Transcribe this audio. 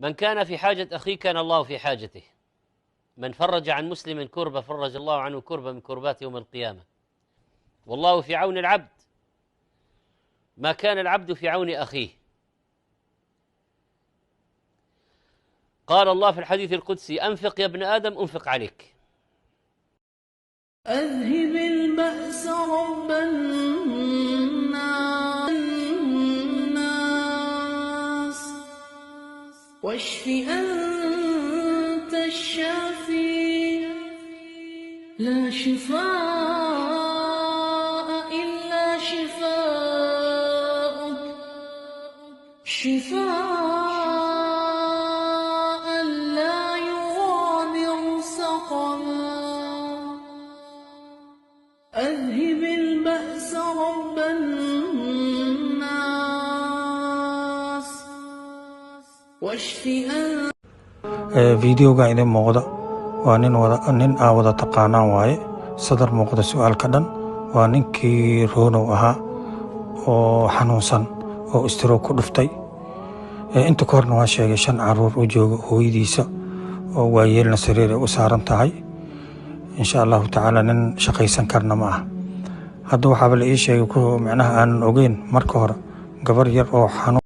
من كان في حاجة أخيه كان الله في حاجته. من فرج عن مسلم كربة فرج الله عنه كربة من كربات يوم القيامة. والله في عون العبد ما كان العبد في عون أخيه. قال الله في الحديث القدسي: أنفق يا ابن آدم أنفق عليك. أذهب البأس رب الناس واشف أنت الشافي لا شفاء إلا شفاءك شفاء لا يغادر سقما أذهب البأس رب الناس واشف أنت. فيديوغا إذا موقدا وانين ودا تقانا واي صدر موقدا سؤال كدن وانين كي رونو أها oo xanuunsan oo stroke ku dhuftay inta korna waa sheegay 5 caruur oo jooga hooyadiisa oo waayeelna sariir u saaran tahay insha Allah taala nin shaqaysan karna ma aha hadda waxa la ii sheegay ku macnaha aan ogeyn marka hore gabar yar oo xanuun